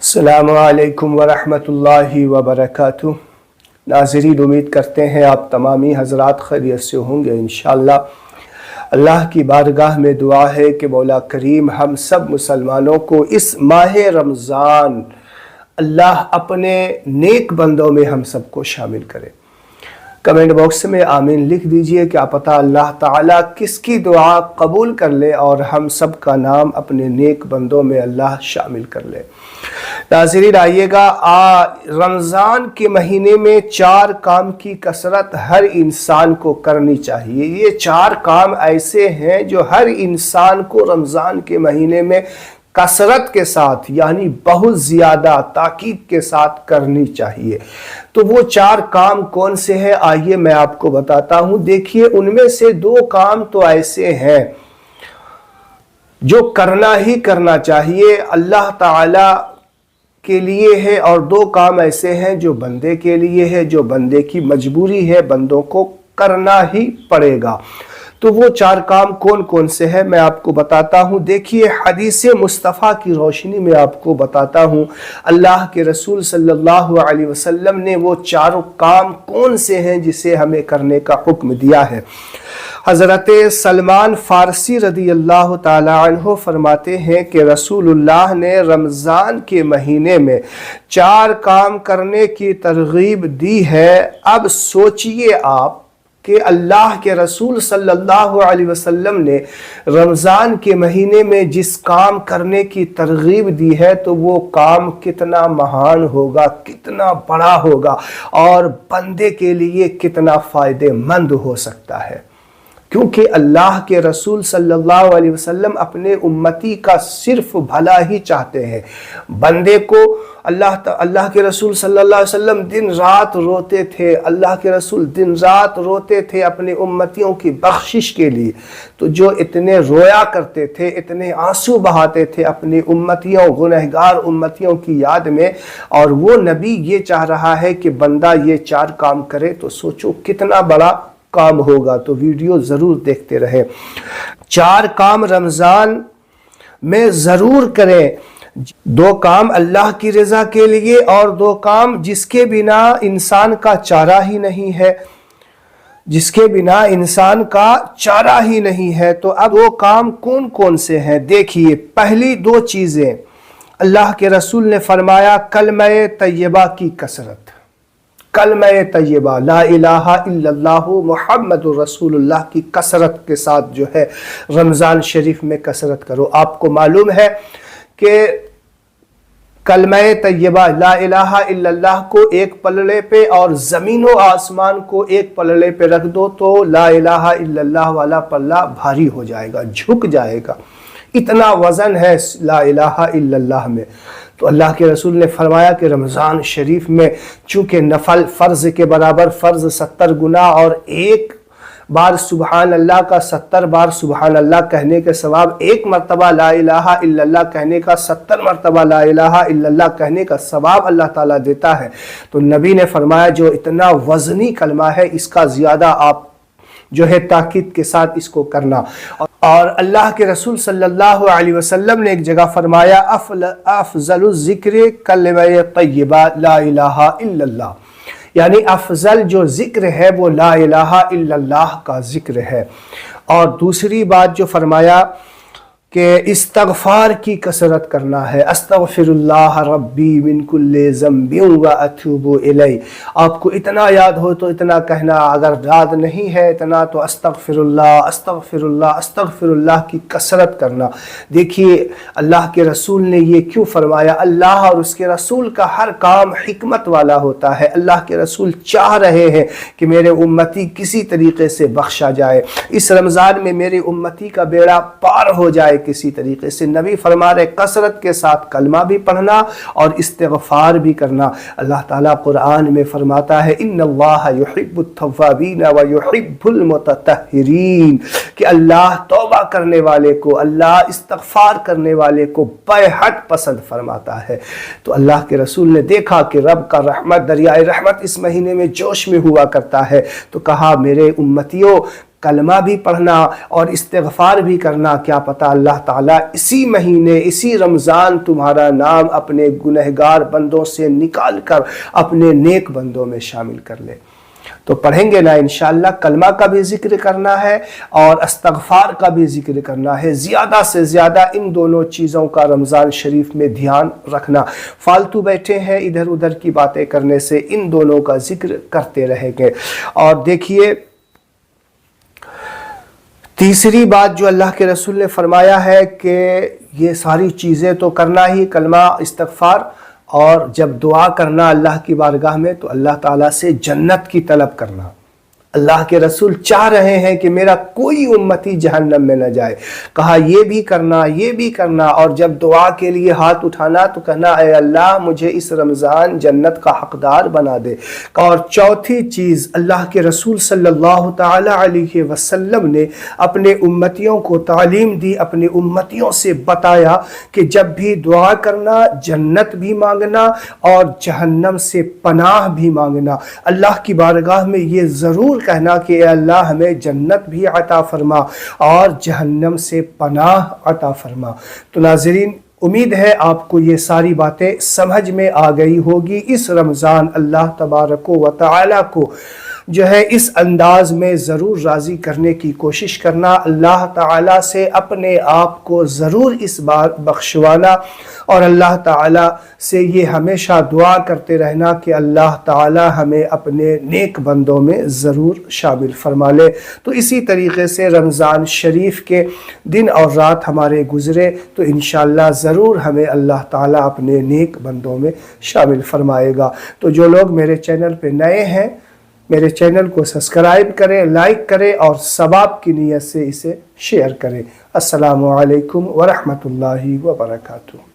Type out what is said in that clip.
अस्सलामु अलैकुम वरहमतुल्लाहि वबरकातुह। नाज़रीन, उम्मीद करते हैं आप तमामी हज़रात खैरियत से होंगे इंशाअल्लाह। अल्लाह की बारगाह में दुआ है कि मौला करीम हम सब मुसलमानों को इस माह रमज़ान अल्लाह अपने नेक बंदों में हम सबको शामिल करे। कमेंट बॉक्स में आमीन लिख दीजिए, क्या पता अल्लाह ताला किसकी दुआ कबूल कर ले और हम सब का नाम अपने नेक बंदों में अल्लाह शामिल कर ले। नाज़रीन, आइएगा, रमज़ान के महीने में 4 काम की कसरत हर इंसान को करनी चाहिए। ये 4 काम ऐसे हैं जो हर इंसान को रमज़ान के महीने में कसरत के साथ यानी बहुत ज़्यादा ताकीद के साथ करनी चाहिए। तो वो 4 काम कौन से हैं, आइए मैं आपको बताता हूँ। देखिए, उनमें से 2 काम तो ऐसे हैं जो करना ही करना चाहिए, अल्लाह ताला के लिए है, और 2 काम ऐसे हैं जो बंदे के लिए है, जो बंदे की मजबूरी है, बंदों को करना ही पड़ेगा। तो वो 4 काम कौन कौन से हैं मैं आपको बताता हूँ। देखिए, हदीस मुस्तफ़ा की रोशनी में आपको बताता हूँ अल्लाह के रसूल सल्लल्लाहु अलैहि वसल्लम ने वो 4 काम कौन से हैं जिसे हमें करने का हुक्म दिया है। हज़रत सलमान फ़ारसी रदी अल्लाह ताला अन्हु फरमाते हैं कि रसूलुल्लाह ने रमज़ान के महीने में 4 काम करने की तरगीब दी है। अब सोचिए आप कि अल्लाह के रसूल सल्लल्लाहु अलैहि वसल्लम ने रमज़ान के महीने में जिस काम करने की तरगीब दी है तो वो काम कितना महान होगा, कितना बड़ा होगा और बंदे के लिए कितना फ़ायदेमंद हो सकता है। क्योंकि अल्लाह के रसूल सल्लल्लाहु अलैहि वसल्लम अपने उम्मती का सिर्फ भला ही चाहते हैं। बंदे को अल्लाह के रसूल सल्लल्लाहु अलैहि वसल्लम दिन रात रोते थे, अल्लाह के रसूल दिन रात रोते थे अपने उम्मतियों की बख्शिश के लिए। तो जो इतने रोया करते थे, इतने आंसू बहाते थे अपनी उम्मतियों, गुनहगार उम्मतियों की याद में, और वो नबी ये चाह रहा है कि बंदा ये 4 काम करे, तो सोचो कितना बड़ा काम होगा। तो वीडियो ज़रूर देखते रहें। 4 काम रमज़ान में ज़रूर करें। 2 काम अल्लाह की रज़ा के लिए और 2 काम जिसके बिना इंसान का चारा ही नहीं है, जिसके बिना इंसान का चारा ही नहीं है। तो अब वो काम कौन कौन से हैं देखिए। पहली 2 चीज़ें अल्लाह के रसूल ने फरमाया, कलमे तैयबा की कसरत। कलमे तैयबा ला इलाहा इल्लल्लाहु मुहम्मदुर रसूलुल्लाह की कसरत के साथ जो है रमज़ान शरीफ में कसरत करो। आपको मालूम है कि कलमे तैयबा ला इलाहा इल्लल्लाह को एक पलड़े पे और ज़मीन व आसमान को एक पलड़े पे रख दो तो ला इलाहा इल्लल्लाह वाला पल्ला भारी हो जाएगा, झुक जाएगा। इतना वज़न है ला इलाहा इल्लल्लाह में। तो अल्लाह के रसूल ने फरमाया कि रमज़ान शरीफ में चूँकि नफल फ़र्ज़ के बराबर फ़र्ज़ 70 गुना और 1 बार सुबहान अल्लाह का 70 बार सुबहान अल्लाह कहने के सवाब, 1 मरतबा ला इलाहा इल्लल्लाह कहने का 70 मरतबा ला इलाहा इल्लल्लाह कहने का सवाब अल्लाह ताला देता है। तो नबी ने फरमाया जो इतना वज़नी कलमा है इसका ज़्यादा आप जो है ताकीद के साथ इसको करना। और अल्लाह के रसूल सल्लल्लाहु अलैहि वसल्लम ने एक जगह फरमाया, अफ़ज़लु ज़िक्र कलमे तैयबा ला इलाहा इल्लल्लाह, यानी अफजल जो ज़िक्र है वो ला इलाहा इल्लल्लाह का ज़िक्र है। और दूसरी बात जो फरमाया कि इस्तग़फ़ार की कसरत करना है। अस्तग़फ़िरुल्लाह रब्बी मिन कुल्लि ज़ंबिन व अतूबु इलैह। आपको इतना याद हो तो इतना कहना, अगर याद नहीं है इतना तो अस्तग़फ़िरुल्लाह अस्तग़फ़िरुल्लाह अस्तग़फ़िरुल्लाह की कसरत करना। देखिए अल्लाह के रसूल ने ये क्यों फरमाया। अल्लाह और उसके रसूल का हर काम हिकमत वाला होता है। अल्लाह के रसूल चाह रहे हैं कि मेरे उम्मती किसी तरीके से बख्शा जाए, इस रमज़ान में मेरे उम्मती का बेड़ा पार हो जाए किसी तरीके से। नबी फरमा रहे कसरत के साथ कलमा भी पढ़ना और इस्तिग़फ़ार भी करना। अल्लाह ताला कुरान में फरमाता है, इन्नल्लाहा युहिब्बुत तव्वाबीन व युहिब्बुल मुतत्तहिरीन, कि अल्लाह तौबा करने वाले को, अल्लाह इस्तिग़फ़ार करने वाले को बेहद पसंद फरमाता है। तो अल्लाह के रसूल ने देखा कि रब का रहमत, दरियाए रहमत इस महीने में जोश में हुआ करता है, तो कहा मेरे उम्मतियों کلمہ بھی پڑھنا اور استغفار بھی کرنا، کیا پتہ اللہ تعالیٰ اسی مہینے اسی رمضان تمہارا نام اپنے گنہگار بندوں سے نکال کر اپنے نیک بندوں میں شامل کر لے۔ تو پڑھیں گے نا انشاءاللہ، کلمہ کا بھی ذکر کرنا ہے اور استغفار کا بھی ذکر کرنا ہے، زیادہ سے زیادہ ان دونوں چیزوں کا رمضان شریف میں دھیان رکھنا۔ فالتو بیٹھے ہیں ادھر ادھر کی باتیں کرنے سے ان دونوں کا ذکر کرتے رہیں گے۔ اور دیکھیے تیسری بات جو اللہ کے رسول نے فرمایا ہے کہ یہ ساری چیزیں تو کرنا ہی، کلمہ، استغفار، اور جب دعا کرنا اللہ کی بارگاہ میں تو اللہ تعالیٰ سے جنت کی طلب کرنا۔ اللہ کے رسول چاہ رہے ہیں کہ میرا کوئی امتی جہنم میں نہ جائے، کہا یہ بھی کرنا یہ بھی کرنا، اور جب دعا کے لیے ہاتھ اٹھانا تو کہنا اے اللہ مجھے اس رمضان جنت کا حقدار بنا دے۔ اور چوتھی چیز اللہ کے رسول صلی اللہ تعالی علیہ وسلم نے اپنے امتیوں کو تعلیم دی، اپنے امتیوں سے بتایا کہ جب بھی دعا کرنا جنت بھی مانگنا اور جہنم سے پناہ بھی مانگنا۔ اللہ کی بارگاہ میں یہ ضرور کہنا کہ اے اللہ ہمیں جنت بھی عطا فرما اور جہنم سے پناہ عطا فرما۔ تو ناظرین امید ہے آپ کو یہ ساری باتیں سمجھ میں آ گئی ہوگی۔ اس رمضان اللہ تبارک و تعالی کو جو ہے اس انداز میں ضرور راضی کرنے کی کوشش کرنا، اللہ تعالیٰ سے اپنے آپ کو ضرور اس بار بخشوانا، اور اللہ تعالیٰ سے یہ ہمیشہ دعا کرتے رہنا کہ اللہ تعالیٰ ہمیں اپنے نیک بندوں میں ضرور شامل فرما لے۔ تو اسی طریقے سے رمضان شریف کے دن اور رات ہمارے گزرے تو انشاءاللہ ضرور ہمیں اللہ تعالیٰ اپنے نیک بندوں میں شامل فرمائے گا۔ تو جو لوگ میرے چینل پہ نئے ہیں میرے چینل کو سبسکرائب کریں، لائک کریں اور ثواب کی نیت سے اسے شیئر کریں۔ السلام علیکم ورحمۃ اللہ وبرکاتہ۔